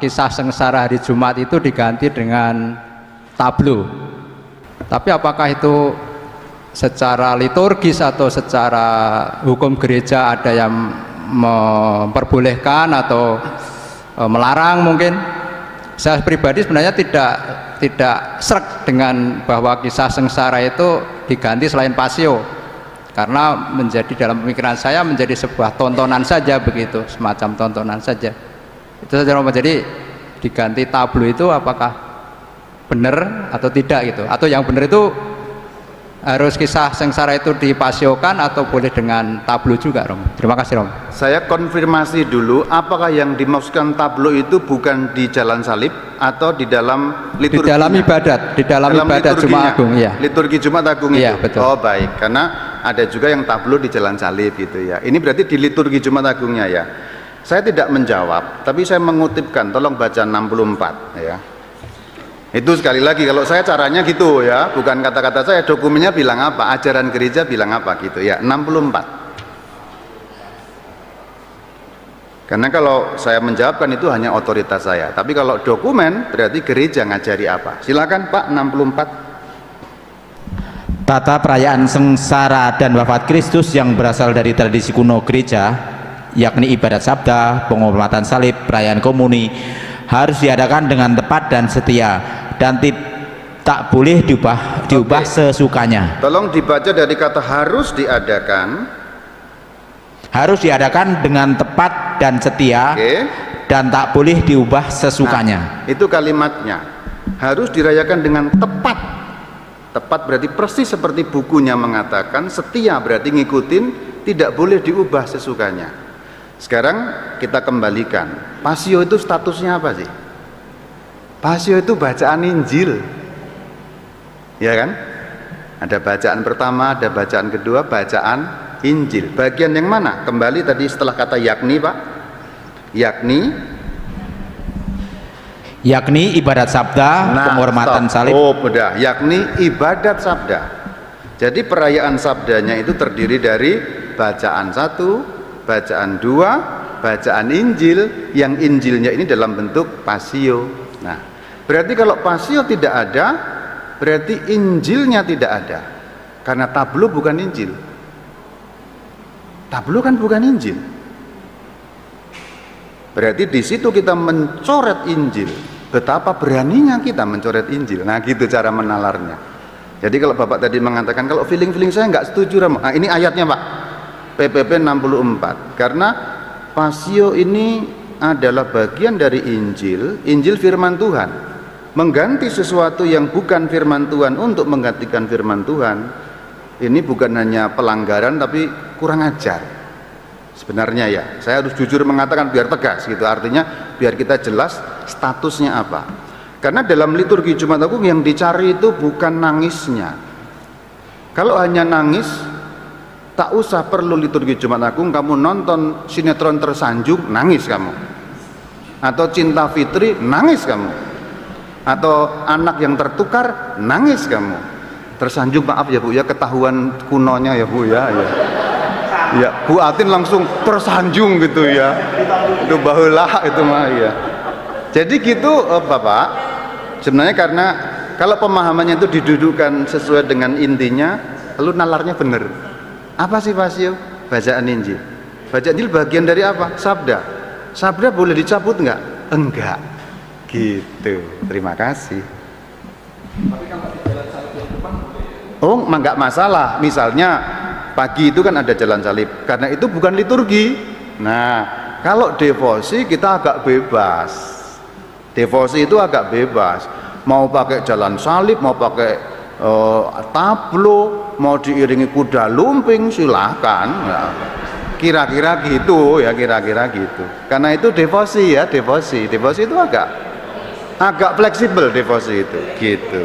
Kisah sengsara hari Jumat itu diganti dengan tablo. Tapi apakah itu secara liturgis atau secara hukum gereja ada yang memperbolehkan atau melarang mungkin? Saya pribadi sebenarnya tidak sreg dengan bahwa kisah sengsara itu diganti selain pasio, karena menjadi dalam pemikiran saya menjadi sebuah tontonan saja begitu, semacam tontonan saja. Itu saja Romo. Jadi diganti tablo itu apakah benar atau tidak gitu, atau yang benar itu harus kisah sengsara itu dipasiokan atau boleh dengan tablo juga Romo? Terima kasih Romo. Saya konfirmasi dulu, apakah yang dimaksudkan tablo itu bukan di Jalan Salib atau di dalam liturgi? Di dalam ibadat, di dalam ibadat Jumat Agung, ya. Liturgi Jumat Agung iya, itu. Betul. Oh baik, karena ada juga yang tablo di Jalan Salib gitu ya. Ini berarti di liturgi Jumat Agungnya ya. Saya tidak menjawab, tapi saya mengutipkan, tolong baca 64 ya. Itu sekali lagi, kalau saya caranya gitu ya, bukan kata-kata saya, dokumennya bilang apa, ajaran gereja bilang apa gitu ya. 64. Karena kalau saya menjawabkan itu hanya otoritas saya, tapi kalau dokumen berarti gereja ngajari apa. Silakan Pak, 64. Tata perayaan sengsara dan wafat Kristus yang berasal dari tradisi kuno gereja, yakni ibadat sabda, penghormatan salib, perayaan komuni, harus diadakan dengan tepat dan setia, dan tak boleh diubah sesukanya. Tolong dibaca dari kata harus diadakan. Harus diadakan dengan tepat dan setia, dan tak boleh diubah sesukanya. Nah, itu kalimatnya. Harus dirayakan dengan tepat. Tepat berarti persis seperti bukunya mengatakan, setia berarti ngikutin, tidak boleh diubah sesukanya. Sekarang kita kembalikan, pasio itu statusnya apa sih? Pasio itu bacaan Injil, ya kan? Ada bacaan pertama, ada bacaan kedua, bacaan Injil. Bagian yang mana? Kembali tadi setelah kata yakni Pak, yakni ibadat sabda, penghormatan salib. Oh bedah, yakni ibadat sabda. Jadi perayaan sabdanya itu terdiri dari bacaan 1, bacaan 2, bacaan Injil, yang Injilnya ini dalam bentuk pasio. Nah, berarti kalau pasio tidak ada, berarti Injilnya tidak ada, karena tablo bukan Injil. Tablo kan bukan Injil. Berarti di situ kita mencoret Injil. Betapa beraninya kita mencoret Injil. Nah, gitu cara menalarnya. Jadi kalau Bapak tadi mengatakan kalau feeling saya nggak setuju, nah, ini ayatnya Pak. PPP 64, karena pasio ini adalah bagian dari Injil, Injil firman Tuhan. Mengganti sesuatu yang bukan firman Tuhan untuk menggantikan firman Tuhan, ini bukan hanya pelanggaran tapi kurang ajar. Sebenarnya ya, saya harus jujur mengatakan biar tegas gitu, artinya biar kita jelas statusnya apa. Karena dalam liturgi Jumat Agung yang dicari itu bukan nangisnya. Kalau hanya nangis, tak usah perlu liturgi Jumat Agung. Kamu nonton sinetron Tersanjung, nangis kamu. Atau Cinta Fitri, nangis kamu. Atau Anak yang Tertukar, nangis kamu. Tersanjung, maaf ya Bu ya, ketahuan kunonya ya Bu ya. Ya, Bu Atin langsung tersanjung gitu ya. Itu baheula itu mah ya. Jadi gitu Bapak. Sebenarnya karena kalau pemahamannya itu didudukkan sesuai dengan intinya, lalu nalarnya benar. Apa sih pasio? Bacaan Injil. Bacaan Injil bagian dari apa? Sabda. Sabda boleh dicabut enggak? Enggak. Gitu. Terima kasih. Oh, enggak masalah. Misalnya pagi itu kan ada jalan salib. Karena itu bukan liturgi. Nah, kalau devosi kita agak bebas. Devosi itu agak bebas. Mau pakai jalan salib, mau pakai tablo, mau diiringi kuda lumping, silahkan. Nah, kira-kira gitu ya, kira-kira gitu. Karena itu devosi ya, devosi itu agak fleksibel devosi itu gitu.